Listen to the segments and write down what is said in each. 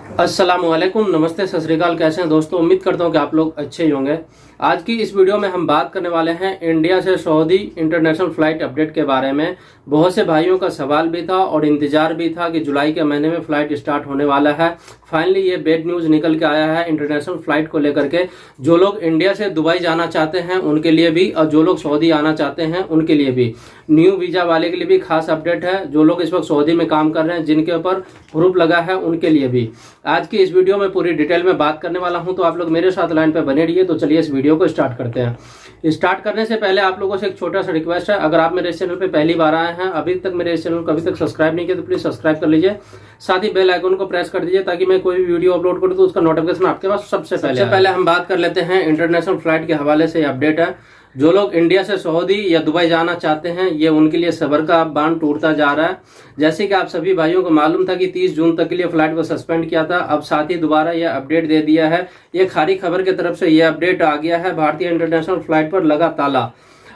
अस्सलामुअलैकुम, नमस्ते, सत श्री अकाल। कैसे हैं दोस्तों? उम्मीद करता हूं कि आप लोग अच्छे ही होंगे। आज की इस वीडियो में हम बात करने वाले हैं इंडिया से सऊदी इंटरनेशनल फ्लाइट अपडेट के बारे में। बहुत से भाइयों का सवाल भी था और इंतजार भी था कि जुलाई के महीने में फ्लाइट स्टार्ट होने वाला है। फाइनली ये बैड न्यूज निकल के आया है इंटरनेशनल फ्लाइट को लेकर के। जो लोग इंडिया से दुबई जाना चाहते हैं उनके लिए भी, और जो लोग सऊदी आना चाहते हैं उनके लिए भी, न्यू वीजा वाले के लिए भी खास अपडेट है। जो लोग इस वक्त सऊदी में काम कर रहे हैं, जिनके ऊपर प्रूफ लगा है, उनके लिए भी आज की इस वीडियो में पूरी डिटेल में बात करने वाला हूं। तो आप लोग मेरे साथ लाइन पे बने रहिए। तो चलिए इस वीडियो को स्टार्ट करते हैं। स्टार्ट करने से पहले आप लोगों से एक छोटा सा रिक्वेस्ट है, अगर आप मेरे इस चैनल पे पहली बार आए हैं, अभी तक मेरे इस चैनल को अभी तक सब्सक्राइब नहीं किया तो प्लीज सब्सक्राइब कर लीजिए। साथ ही बेल आइकन को प्रेस कर दीजिए ताकि मैं कोई भी वीडियो अपलोड करूं तो उसका नोटिफिकेशन आपके पास सबसे पहले हम बात कर लेते हैं इंटरनेशनल फ्लाइट के हवाले से अपडेट है। जो लोग इंडिया से सऊदी या दुबई जाना चाहते हैं, ये उनके लिए सब्र का बांध टूटता जा रहा है। जैसे कि आप सभी भाइयों को मालूम था कि 30 जून तक के लिए फ्लाइट को सस्पेंड किया था, अब साथ ही दोबारा यह अपडेट दे दिया है। ये खारी खबर की तरफ से यह अपडेट आ गया है, भारतीय इंटरनेशनल फ्लाइट पर लगा ताला।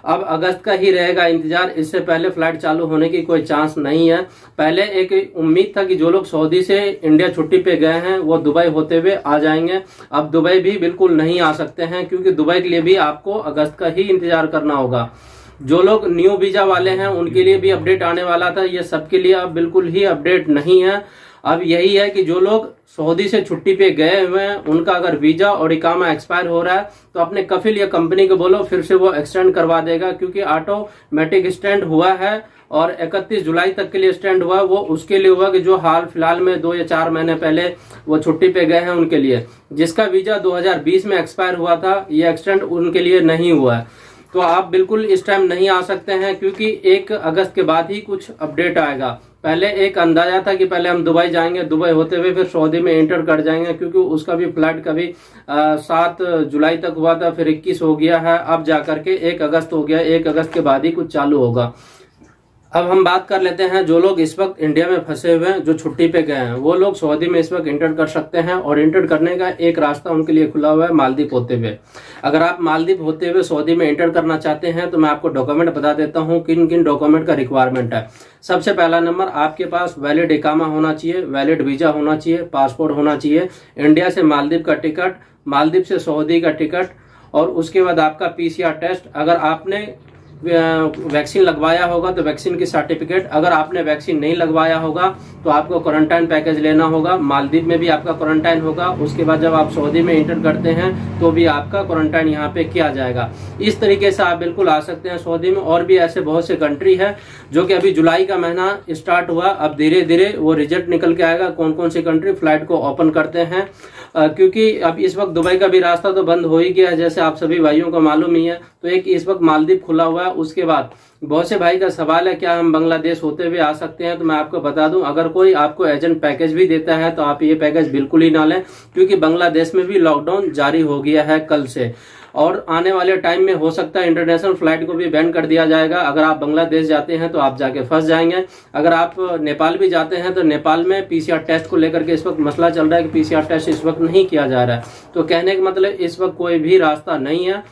अब अगस्त का ही रहेगा इंतजार, इससे पहले फ्लाइट चालू होने की कोई चांस नहीं है। पहले एक उम्मीद था कि जो लोग सऊदी से इंडिया छुट्टी पे गए हैं वो दुबई होते हुए आ जाएंगे। अब दुबई भी बिल्कुल नहीं आ सकते हैं, क्योंकि दुबई के लिए भी आपको अगस्त का ही इंतजार करना होगा। जो लोग न्यू वीजा वाले हैं उनके लिए भी अपडेट आने वाला था, ये सबके लिए अब बिल्कुल ही अपडेट नहीं है। अब यही है कि जो लोग सऊदी से छुट्टी पे गए हुए हैं, उनका अगर वीजा और इकामा एक्सपायर हो रहा है तो अपने कफिल या कंपनी को बोलो फिर से वो एक्सटेंड करवा देगा, क्योंकि ऑटोमेटिक स्टैंड हुआ है और 31 जुलाई तक के लिए स्टैंड हुआ। वो उसके लिए हुआ कि जो हाल फिलहाल में 2 या 4 महीने पहले वो छुट्टी पे गए हैं उनके लिए। जिसका वीजा 2020 में एक्सपायर हुआ था, ये एक्सटेंड उनके लिए नहीं हुआ है। तो आप बिल्कुल इस टाइम नहीं आ सकते हैं, क्योंकि 1 अगस्त के बाद ही कुछ अपडेट आएगा। पहले एक अंदाजा था कि पहले हम दुबई जाएंगे, दुबई होते हुए फिर सऊदी में एंटर कर जाएंगे, क्योंकि उसका भी फ्लाइट कभी 7 जुलाई तक हुआ था, फिर 21 हो गया है, अब जाकर के 1 अगस्त हो गया। 1 अगस्त के बाद ही कुछ चालू होगा। अब हम बात कर लेते हैं जो लोग इस वक्त इंडिया में फंसे हुए हैं, जो छुट्टी पे गए हैं, वो लोग सऊदी में इस वक्त इंटर कर सकते हैं। और इंटर करने का एक रास्ता उनके लिए खुला हुआ है, मालदीव होते हुए। अगर आप मालदीव होते हुए सऊदी में इंटर करना चाहते हैं तो मैं आपको डॉक्यूमेंट बता देता हूँ किन किन डॉक्यूमेंट का रिक्वायरमेंट है। सबसे पहला नंबर, आपके पास वैलिड इकामा होना चाहिए, वैलिड वीजा होना चाहिए, पासपोर्ट होना चाहिए, इंडिया से मालदीव का टिकट, मालदीव से सऊदी का टिकट, और उसके बाद आपका PCR टेस्ट। अगर आपने वैक्सीन लगवाया होगा तो वैक्सीन की सर्टिफिकेट। अगर आपने वैक्सीन नहीं लगवाया होगा तो आपको क्वारंटाइन पैकेज लेना होगा। मालदीव में भी आपका क्वारंटाइन होगा, उसके बाद जब आप सऊदी में इंटर करते हैं तो भी आपका क्वारंटाइन यहाँ पे किया जाएगा। इस तरीके से आप बिल्कुल आ सकते हैं सऊदी में। और भी ऐसे बहुत से कंट्री है जो कि अभी जुलाई का महीना स्टार्ट हुआ, अब धीरे धीरे वो रिजल्ट निकल के आएगा कौन कौन सी कंट्री फ्लाइट को ओपन करते हैं। क्योंकि अब इस वक्त दुबई का भी रास्ता तो बंद हो ही गया है, जैसे आप सभी भाइयों को मालूम ही है। तो एक इस वक्त मालदीव खुला हुआ है। उसके बाद बहुत से भाई का सवाल है क्या हम बांग्लादेश होते हुए आ सकते हैं? तो मैं आपको बता दूं, अगर कोई आपको एजेंट पैकेज भी देता है तो आप ये पैकेज बिल्कुल ही ना लें, क्योंकि बांग्लादेश में भी लॉकडाउन जारी हो गया है कल से। और आने वाले टाइम में हो सकता है इंटरनेशनल फ्लाइट को भी बैन कर दिया जाएगा। अगर आप बांग्लादेश जाते हैं तो आप जाके फंस जाएंगे। अगर आप नेपाल भी जाते हैं तो नेपाल में PCR टेस्ट को लेकर के इस वक्त मसला चल रहा है कि PCR टेस्ट इस वक्त नहीं किया जा रहा है। तो कहने का मतलब इस वक्त कोई भी रास्ता नहीं है।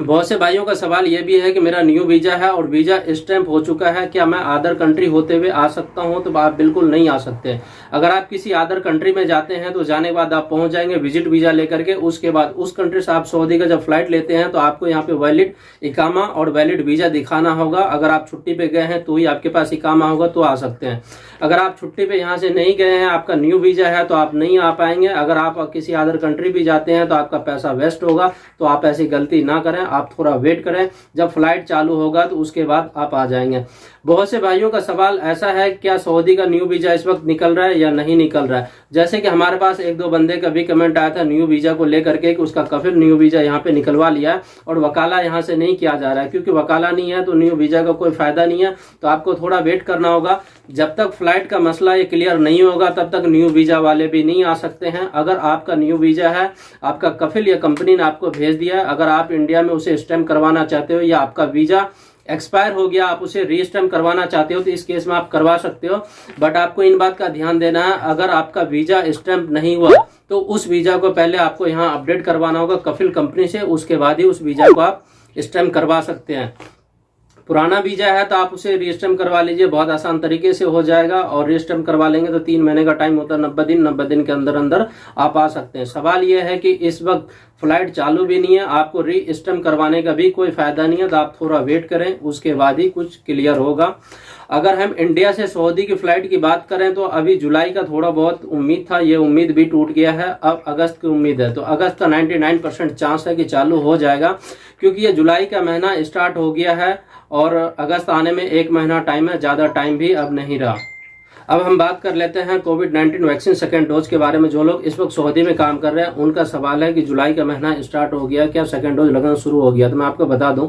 बहुत से भाइयों का सवाल यह भी है कि मेरा न्यू वीजा है और वीजा स्टैंप हो चुका है, क्या मैं अदर कंट्री होते हुए आ सकता हूं? तो आप बिल्कुल नहीं आ सकते। अगर आप किसी अदर कंट्री में जाते हैं तो जाने के बाद आप पहुंच जाएंगे विजिट वीजा लेकर के। उसके बाद उस कंट्री से आप सऊदी का जब फ्लाइट लेते हैं तो आपको यहाँ पे वैलिड इकामा और वैलिड वीजा दिखाना होगा। अगर आप छुट्टी पे गए हैं तो ही आपके पास इकामा होगा तो आ सकते हैं। अगर आप छुट्टी पे यहाँ से नहीं गए हैं, आपका न्यू वीजा है, तो आप नहीं आ पाएंगे। अगर आप किसी अदर कंट्री भी जाते हैं तो आपका पैसा वेस्ट होगा। तो आप ऐसी गलती ना करें, आप थोड़ा वेट करें, जब फ्लाइट चालू होगा तो उसके बाद आप आ जाएंगे। बहुत से भाइयों का सवाल ऐसा है क्या सऊदी का न्यू वीजा इस वक्त निकल रहा है या नहीं निकल रहा है? जैसे कि हमारे पास 1-2 बंदे का भी कमेंट आया था न्यू वीजा को लेकर के कि उसका कफिल न्यू वीजा यहाँ पे निकलवा लिया है और वकाला यहाँ से नहीं किया जा रहा है। क्योंकि वकाला नहीं है तो न्यू वीजा का कोई फायदा नहीं है। तो आपको थोड़ा वेट करना होगा। जब तक फ्लाइट का मसला ये क्लियर नहीं होगा तब तक न्यू वीजा वाले भी नहीं आ सकते हैं। अगर आपका न्यू वीजा है, आपका कफिल या कंपनी ने आपको भेज दिया है, अगर आप इंडिया में उसे स्टैम्प करवाना चाहते हो या आपका वीजा एक्सपायर हो गया, आप उसे रीस्टैम्प करवाना चाहते हो तो इस केस में आप करवा सकते हो। बट आपको इन बात का ध्यान देना है, अगर आपका वीजा स्टैम्प नहीं हुआ तो उस वीजा को पहले आपको यहाँ अपडेट करवाना होगा कफिल कंपनी से, उसके बाद ही उस वीजा को आप स्टैम्प करवा सकते हैं। पुराना वीजा है तो आप उसे रजिस्टर करवा लीजिए, बहुत आसान तरीके से हो जाएगा। और रजिस्टर करवा लेंगे तो 3 महीने का टाइम होता है, 90 दिन के अंदर अंदर आप आ सकते हैं। सवाल यह है कि इस वक्त फ्लाइट चालू भी नहीं है, आपको रजिस्टर करवाने का भी कोई फायदा नहीं है, तो आप थोड़ा वेट करें, उसके बाद ही कुछ क्लियर होगा। अगर हम इंडिया से सऊदी की फ्लाइट की बात करें तो अभी जुलाई का थोड़ा बहुत उम्मीद था, ये उम्मीद भी टूट गया है। अब अगस्त की उम्मीद है, तो अगस्त का 99% चांस है कि चालू हो जाएगा, क्योंकि ये जुलाई का महीना स्टार्ट हो गया है और अगस्त आने में 1 महीना टाइम है, ज़्यादा टाइम भी अब नहीं रहा। अब हम बात कर लेते हैं कोविड-19 वैक्सीन सेकेंड डोज के बारे में। जो लोग इस वक्त सऊदी में काम कर रहे हैं उनका सवाल है कि जुलाई का महीना स्टार्ट हो गया, क्या सेकेंड डोज लगना शुरू हो गया? तो मैं आपको बता दूं,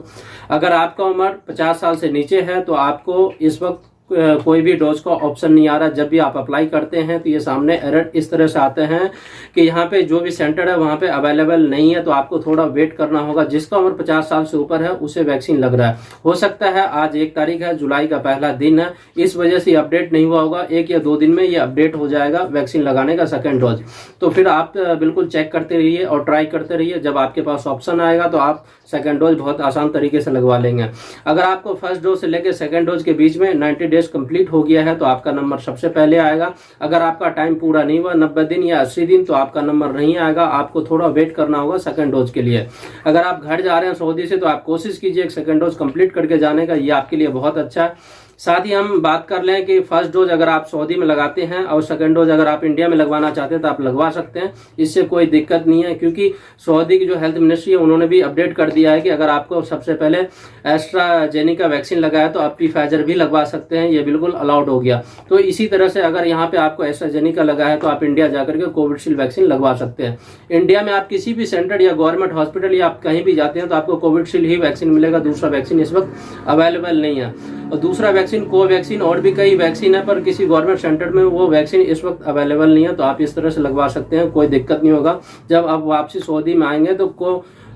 अगर आपका उम्र 50 साल से नीचे है तो आपको इस वक्त कोई भी डोज का ऑप्शन नहीं आ रहा। जब भी आप अप्लाई करते हैं तो ये सामने एरर इस तरह से आते हैं कि यहाँ पे जो भी सेंटर है वहाँ पे अवेलेबल नहीं है, तो आपको थोड़ा वेट करना होगा। जिसका उम्र 50 साल से ऊपर है उसे वैक्सीन लग रहा है। हो सकता है आज 1 तारीख है, जुलाई का पहला दिन है, इस वजह से अपडेट नहीं हुआ होगा। 1 या 2 दिन में ये अपडेट हो जाएगा वैक्सीन लगाने का सेकेंड डोज। तो फिर आप बिल्कुल चेक करते रहिए और ट्राई करते रहिए। जब आपके पास ऑप्शन आएगा तो आप सेकेंड डोज बहुत आसान तरीके से लगवा लेंगे। अगर आपको फर्स्ट डोज से लेकर सेकेंड डोज के बीच में 90 डेज कंप्लीट हो गया है तो आपका नंबर सबसे पहले आएगा। अगर आपका टाइम पूरा नहीं हुआ, 90 दिन या 80 दिन, तो आपका नंबर नहीं आएगा। आपको थोड़ा वेट करना होगा सेकेंड डोज के लिए। अगर आप घर जा रहे हैं सऊदी से तो आप कोशिश कीजिए सेकेंड डोज कंप्लीट करके जाने का, ये आपके लिए बहुत अच्छा है। साथ ही हम बात कर लें कि फर्स्ट डोज अगर आप सऊदी में लगाते हैं और सेकंड डोज अगर आप इंडिया में लगवाना चाहते हैं तो आप लगवा सकते हैं, इससे कोई दिक्कत नहीं है। क्योंकि सऊदी की जो हेल्थ मिनिस्ट्री है उन्होंने भी अपडेट कर दिया है कि अगर आपको सबसे पहले एस्ट्राजेनेका वैक्सीन लगाया तो आप फाइजर भी लगवा सकते हैं, ये बिल्कुल अलाउड हो गया। तो इसी तरह से अगर यहाँ पे आपको एस्ट्राजेनेका लगा है तो आप इंडिया जाकर के कोविडशील्ड वैक्सीन लगवा सकते हैं। इंडिया में आप किसी भी सेंटर या गवर्नमेंट हॉस्पिटल या आप कहीं भी जाते हैं तो आपको कोविडशील्ड ही वैक्सीन मिलेगा, दूसरा वैक्सीन इस वक्त अवेलेबल नहीं है। और दूसरा वैक्सीन कोवैक्सीन, और भी कई वैक्सीन है पर किसी गवर्नमेंट सेंटर में वो वैक्सीन इस वक्त अवेलेबल नहीं है, तो आप इस तरह से लगवा सकते हैं, कोई दिक्कत नहीं होगा। जब आप वापसी सऊदी में आएंगे तो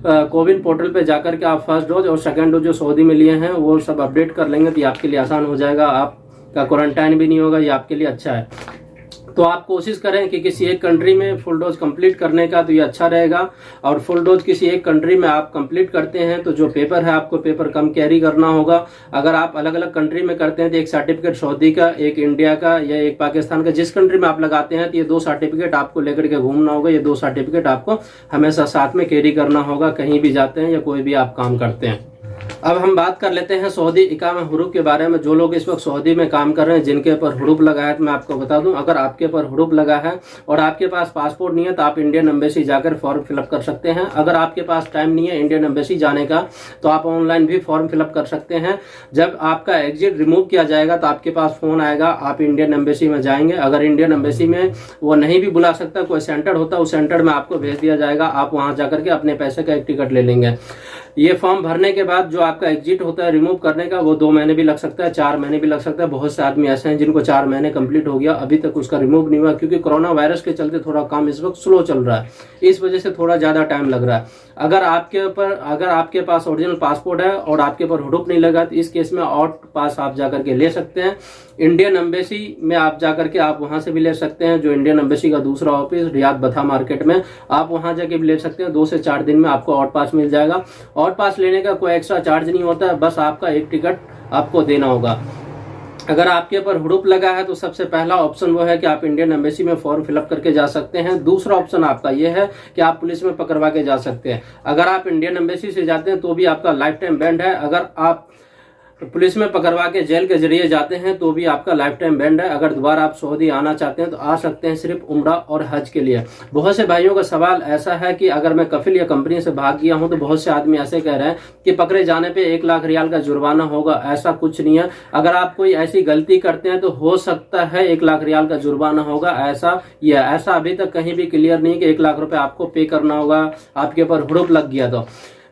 कोविन पोर्टल पे जाकर के आप फर्स्ट डोज और सेकंड डोज जो सऊदी में लिए हैं वो सब अपडेट कर लेंगे, तो ये आपके लिए आसान हो जाएगा। आपका क्वारंटाइन भी नहीं होगा, ये आपके लिए अच्छा है। तो आप कोशिश करें कि किसी एक कंट्री में फुल डोज कंप्लीट करने का, तो ये अच्छा रहेगा। और फुल डोज किसी एक कंट्री में आप कंप्लीट करते हैं तो जो पेपर है आपको पेपर कम कैरी करना होगा। अगर आप अलग अलग कंट्री में करते हैं तो एक सर्टिफिकेट सऊदी का, एक इंडिया का या एक पाकिस्तान का, जिस कंट्री में आप लगाते हैं तो ये 2 सर्टिफिकेट आपको लेकर के घूमना होगा। ये 2 सर्टिफिकेट आपको हमेशा साथ में कैरी करना होगा कहीं भी जाते हैं या कोई भी आप काम करते हैं। अब हम बात कर लेते हैं सऊदी इकामा हुरूफ के बारे में। जो लोग इस वक्त सऊदी में काम कर रहे हैं जिनके ऊपर हुरूफ लगा है, तो मैं आपको बता दूं, अगर आपके ऊपर हुरूफ लगा है और आपके पास पासपोर्ट नहीं है तो आप इंडियन एम्बेसी जाकर फॉर्म फिलअप कर सकते हैं। अगर आपके पास टाइम नहीं है इंडियन एम्बेसी जाने का तो आप ऑनलाइन भी फॉर्म फिलअप कर सकते हैं। जब आपका एग्जिट रिमूव किया जाएगा तो आपके पास फोन आएगा, आप इंडियन एम्बेसी में जाएंगे। अगर इंडियन एम्बेसी में वो नहीं भी बुला सकता, कोई सेंटर होता है, उस सेंटर में आपको भेज दिया जाएगा। आप वहां जाकर के अपने पैसे का एक टिकट ले लेंगे। ये फॉर्म भरने के बाद जो आपका एग्जिट होता है रिमूव करने का, वो 2 महीने भी लग सकता है, 4 महीने भी लग सकता है। बहुत से आदमी ऐसे हैं जिनको 4 महीने कंप्लीट हो गया, अभी तक उसका रिमूव नहीं हुआ, क्योंकि कोरोना वायरस के चलते थोड़ा काम इस वक्त स्लो चल रहा है, इस वजह से थोड़ा ज्यादा टाइम लग रहा है। अगर आपके पास ओरिजिनल पासपोर्ट है और आपके ऊपर हुडूप नहीं लगा तो इस केस में आउट पास आप जाकर के ले सकते हैं। इंडियन एम्बेसी में आप जाकर के आप वहां से भी ले सकते हैं, जो इंडियन एम्बेसी का दूसरा ऑफिस रियाद बथा मार्केट में, आप वहां जाके भी ले सकते हैं। 2 से 4 दिन में आपको आउट पास मिल जाएगा। आउट पास लेने का कोई एक्स्ट्रा चार्ज नहीं होता है, बस आपका एक टिकट आपको देना होगा। अगर आपके ऊपर हुडूप लगा है तो सबसे पहला ऑप्शन वो है कि आप इंडियन एम्बेसी में फॉर्म फिलअप करके जा सकते हैं। दूसरा ऑप्शन आपका ये है कि आप पुलिस में पकड़वा के जा सकते हैं। अगर आप इंडियन एम्बेसी से जाते हैं तो भी आपका लाइफ टाइम बैंड है। अगर आप पुलिस में पकड़वा के जेल के जरिए जाते हैं तो भी आपका लाइफ टाइम बैंड है। अगर दोबारा आप सऊदी आना चाहते हैं तो आ सकते हैं, सिर्फ उम्रा और हज के लिए। बहुत से भाइयों का सवाल ऐसा है कि अगर मैं कफिल या कंपनी से भाग गया हूं तो बहुत से आदमी ऐसे कह रहे हैं कि पकड़े जाने पे 1 लाख रियाल का जुर्माना होगा। ऐसा कुछ नहीं है। अगर आप कोई ऐसी गलती करते हैं तो हो सकता है 1 लाख रियाल का जुर्माना होगा, ऐसा अभी तक कहीं भी क्लियर नहीं कि 1 लाख रुपए आपको पे करना होगा आपके ऊपर हुडूप लग गया तो।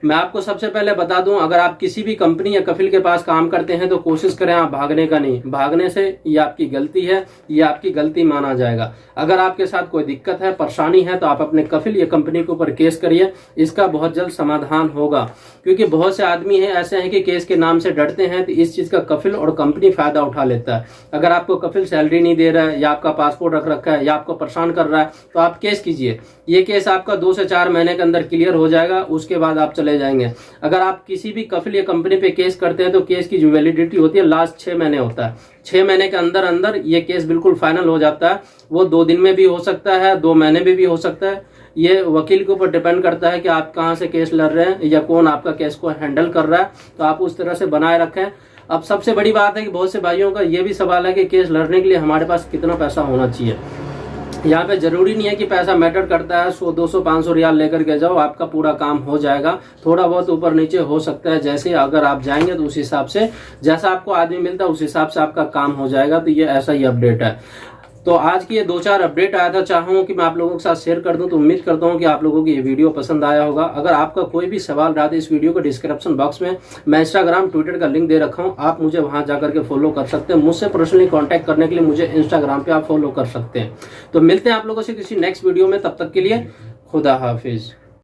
मैं आपको सबसे पहले बता दूं, अगर आप किसी भी कंपनी या कफिल के पास काम करते हैं तो कोशिश करें आप भागने का नहीं। भागने से ये आपकी गलती है, ये आपकी गलती माना जाएगा। अगर आपके साथ कोई दिक्कत है, परेशानी है, तो आप अपने कफिल या कंपनी के ऊपर केस करिए, इसका बहुत जल्द समाधान होगा। क्योंकि बहुत से आदमी हैं ऐसे हैं कि केस के नाम से डरते हैं, तो इस चीज का कफिल और कंपनी फायदा उठा लेता है। अगर आपको कफिल सैलरी नहीं दे रहा है या आपका पासपोर्ट रख रखा है या आपको परेशान कर रहा है तो आप केस कीजिए। ये केस आपका 2 से 4 महीने के अंदर क्लियर हो जाएगा। उसके बाद आप चले जाएंगे। अगर आप किसी भी कफिल या कंपनी पे केस करते हैं तो केस की जो वैलिडिटी होती है लास्ट 6 महीने होता है। 6 महीने के अंदर अंदर ये केस बिल्कुल फाइनल हो जाता है। वो 2 दिन में भी हो सकता है, 2 महीने में भी हो सकता है। ये वकील के ऊपर डिपेंड करता है कि आप कहाँ से केस लड़ रहे हैं या कौन आपका केस को हैंडल कर रहा है। तो आप उस तरह से बनाए रखें। अब सबसे बड़ी बात है कि बहुत से भाइयों का ये भी सवाल है कि केस लड़ने के लिए हमारे पास कितना पैसा होना चाहिए। यहाँ पे जरूरी नहीं है कि पैसा मैटर करता है। 100, 200, 500 रियाल लेकर के जाओ, आपका पूरा काम हो जाएगा। थोड़ा बहुत ऊपर नीचे हो सकता है, जैसे अगर आप जाएंगे तो उस हिसाब से जैसा आपको आदमी मिलता है उस हिसाब से आपका काम हो जाएगा। तो ये ऐसा ही अपडेट है। तो आज की ये 2-4 अपडेट आया था, चाहूँ कि मैं आप लोगों के साथ शेयर कर दूं। तो उम्मीद करता हूँ कि आप लोगों को ये वीडियो पसंद आया होगा। अगर आपका कोई भी सवाल रहा तो इस वीडियो को डिस्क्रिप्शन बॉक्स में मैं इंस्टाग्राम, ट्विटर का लिंक दे रखा हूँ, आप मुझे वहां जाकर के फॉलो कर सकते हैं। मुझसे पर्सनली कॉन्टैक्ट करने के लिए मुझे इंस्टाग्राम पे आप फॉलो कर सकते हैं। तो मिलते हैं आप लोगों से किसी नेक्स्ट वीडियो में, तब तक के लिए खुदा हाफिज।